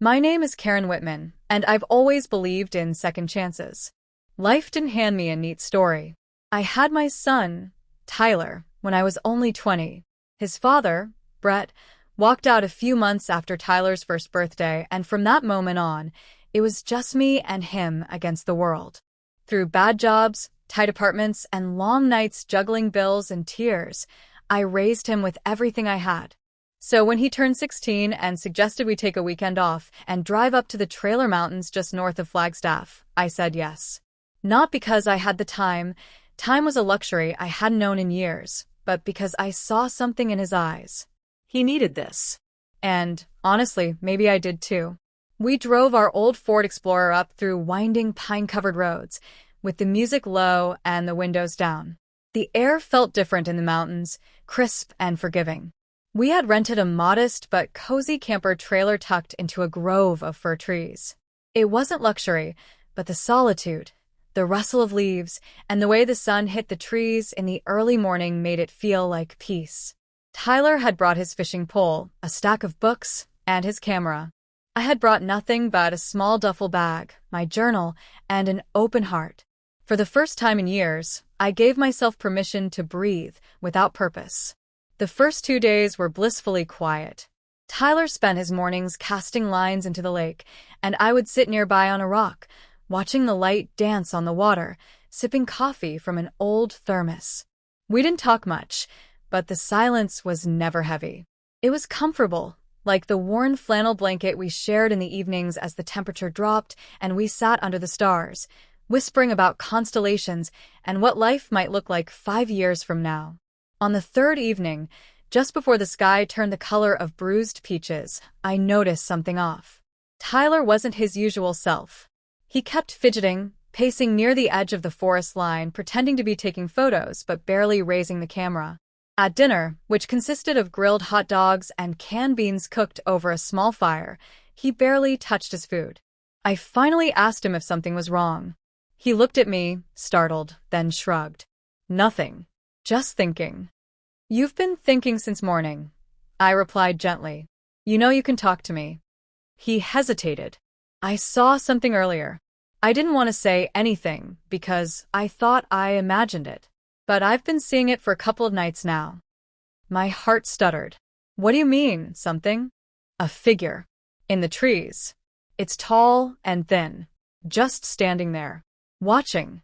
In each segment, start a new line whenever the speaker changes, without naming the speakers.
My name is Karen Whitman, and I've always believed in second chances. Life didn't hand me a neat story. I had my son, Tyler, when I was only 20. His father, Brett, walked out a few months after Tyler's first birthday, and from that moment on, it was just me and him against the world. Through bad jobs, tight apartments, and long nights juggling bills and tears, I raised him with everything I had. So when he turned 16 and suggested we take a weekend off and drive up to the Trailer Mountains just north of Flagstaff, I said yes. Not because I had the time was a luxury I hadn't known in years, but because I saw something in his eyes. He needed this. And, honestly, maybe I did too. We drove our old Ford Explorer up through winding pine-covered roads, with the music low and the windows down. The air felt different in the mountains, crisp and forgiving. We had rented a modest but cozy camper trailer tucked into a grove of fir trees. It wasn't luxury, but the solitude, the rustle of leaves, and the way the sun hit the trees in the early morning made it feel like peace. Tyler had brought his fishing pole, a stack of books, and his camera. I had brought nothing but a small duffel bag, my journal, and an open heart. For the first time in years, I gave myself permission to breathe without purpose. The first 2 days were blissfully quiet. Tyler spent his mornings casting lines into the lake, and I would sit nearby on a rock, watching the light dance on the water, sipping coffee from an old thermos. We didn't talk much, but the silence was never heavy. It was comfortable, like the worn flannel blanket we shared in the evenings as the temperature dropped and we sat under the stars, whispering about constellations and what life might look like 5 years from now. On the third evening, just before the sky turned the color of bruised peaches, I noticed something off. Tyler wasn't his usual self. He kept fidgeting, pacing near the edge of the forest line, pretending to be taking photos but barely raising the camera. At dinner, which consisted of grilled hot dogs and canned beans cooked over a small fire, he barely touched his food. I finally asked him if something was wrong. He looked at me, startled, then shrugged. Nothing. Just thinking. You've been thinking since morning, I replied gently. You know you can talk to me. He hesitated. I saw something earlier. I didn't want to say anything because I thought I imagined it. But I've been seeing it for a couple of nights now. My heart stuttered. What do you mean, something? A figure. In the trees. It's tall and thin. Just standing there. Watching.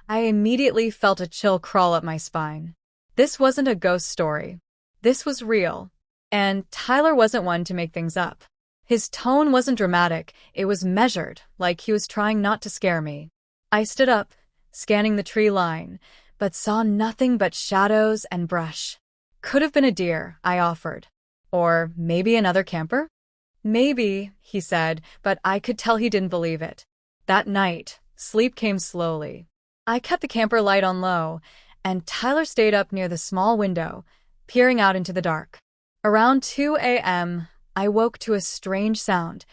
I immediately felt a chill crawl up my spine. This wasn't a ghost story. This was real. And Tyler wasn't one to make things up. His tone wasn't dramatic, it was measured, like he was trying not to scare me. I stood up, scanning the tree line, but saw nothing but shadows and brush. Could have been a deer, I offered. Or maybe another camper? Maybe, he said, but I could tell he didn't believe it. That night, sleep came slowly. I kept the camper light on low, and Tyler stayed up near the small window, peering out into the dark. Around 2 a.m., I woke to a strange sound,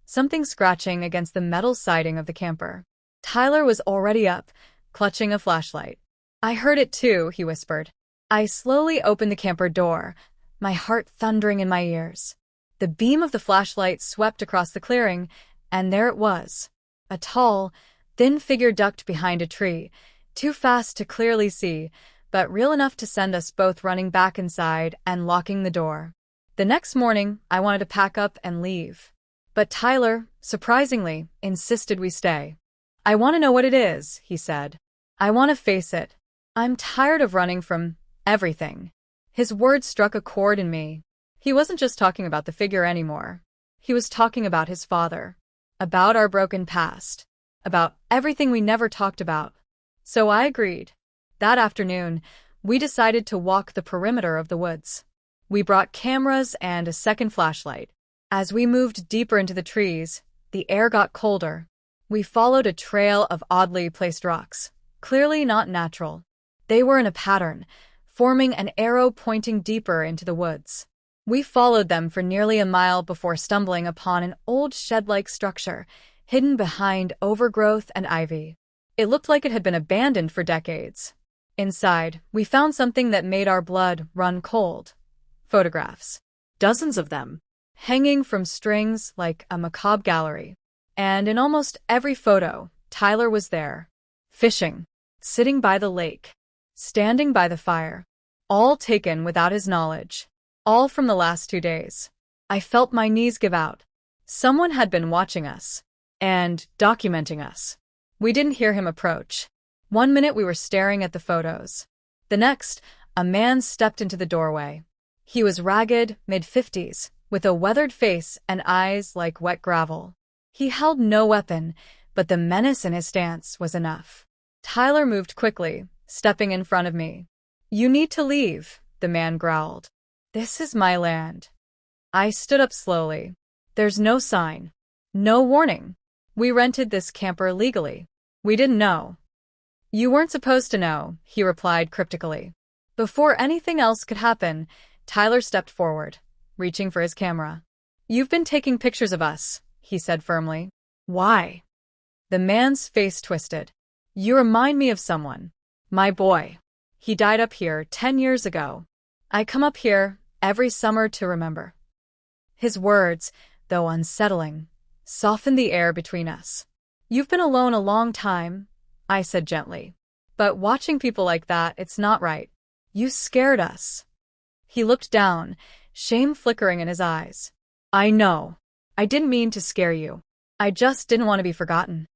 something scratching against the metal siding of the camper. Tyler was already up, clutching a flashlight. I heard it too, he whispered. I slowly opened the camper door, my heart thundering in my ears. The beam of the flashlight swept across the clearing, and there it was. A tall, thin figure ducked behind a tree, too fast to clearly see, but real enough to send us both running back inside and locking the door. The next morning, I wanted to pack up and leave. But Tyler, surprisingly, insisted we stay. I want to know what it is, he said. I want to face it. I'm tired of running from everything. His words struck a chord in me. He wasn't just talking about the figure anymore. He was talking about his father. About our broken past. About everything we never talked about. So I agreed. That afternoon, we decided to walk the perimeter of the woods. We brought cameras and a second flashlight. As we moved deeper into the trees, the air got colder. We followed a trail of oddly placed rocks, clearly not natural. They were in a pattern, forming an arrow pointing deeper into the woods. We followed them for nearly a mile before stumbling upon an old shed-like structure, hidden behind overgrowth and ivy. It looked like it had been abandoned for decades. Inside, we found something that made our blood run cold. Photographs. Dozens of them. hanging from strings like a macabre gallery. And in almost every photo, Tyler was there. Fishing, sitting by the lake, standing by the fire. All taken without his knowledge. All from the last 2 days. I felt my knees give out. Someone had been watching us. And documenting us. We didn't hear him approach. 1 minute we were staring at the photos. The next, a man stepped into the doorway. He was ragged, mid-50s, with a weathered face and eyes like wet gravel. He held no weapon, but the menace in his stance was enough. Tyler moved quickly, stepping in front of me. "You need to leave," the man growled. "This is my land." I stood up slowly. "There's no sign. No warning. We rented this camper legally. We didn't know." "You weren't supposed to know," he replied cryptically. Before anything else could happen, Tyler stepped forward, reaching for his camera. "You've been taking pictures of us," he said firmly. "Why?" The man's face twisted. "You remind me of someone. My boy. He died up here 10 years ago. I come up here every summer to remember." His words, though unsettling, softened the air between us. "You've been alone a long time," I said gently. "But watching people like that, it's not right. You scared us." He looked down, shame flickering in his eyes. "I know. I didn't mean to scare you. I just didn't want to be forgotten."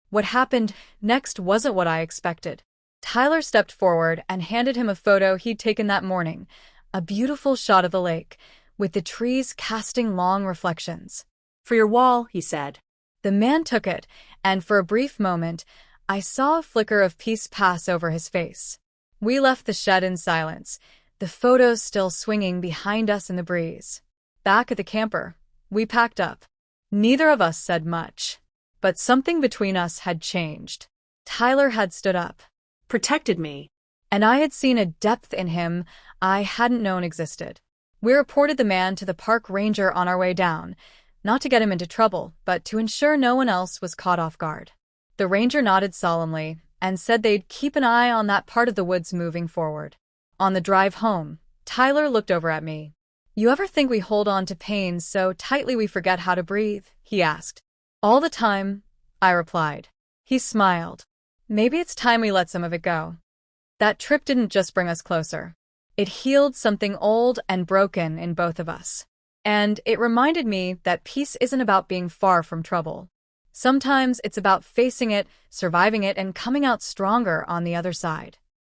What happened next wasn't what I expected. Tyler stepped forward and handed him a photo he'd taken that morning, a beautiful shot of the lake, with the trees casting long reflections.
"For your wall," he said.
The man took it, and for a brief moment, I saw a flicker of peace pass over his face. We left the shed in silence, the photos still swinging behind us in the breeze. Back at the camper, we packed up. Neither of us said much. But something between us had changed. Tyler had stood up.
Protected me.
And I had seen a depth in him I hadn't known existed. We reported the man to the park ranger on our way down, not to get him into trouble, but to ensure no one else was caught off guard. The ranger nodded solemnly and said they'd keep an eye on that part of the woods moving forward. On the drive home, Tyler looked over at me. "You ever think we hold on to pain so tightly we forget how to breathe?" he asked. "All the time," I replied. He smiled. "Maybe it's time we let some of it go." That trip didn't just bring us closer. It healed something old and broken in both of us. And it reminded me that peace isn't about being far from trouble. Sometimes it's about facing it, surviving it, and coming out stronger on the other side.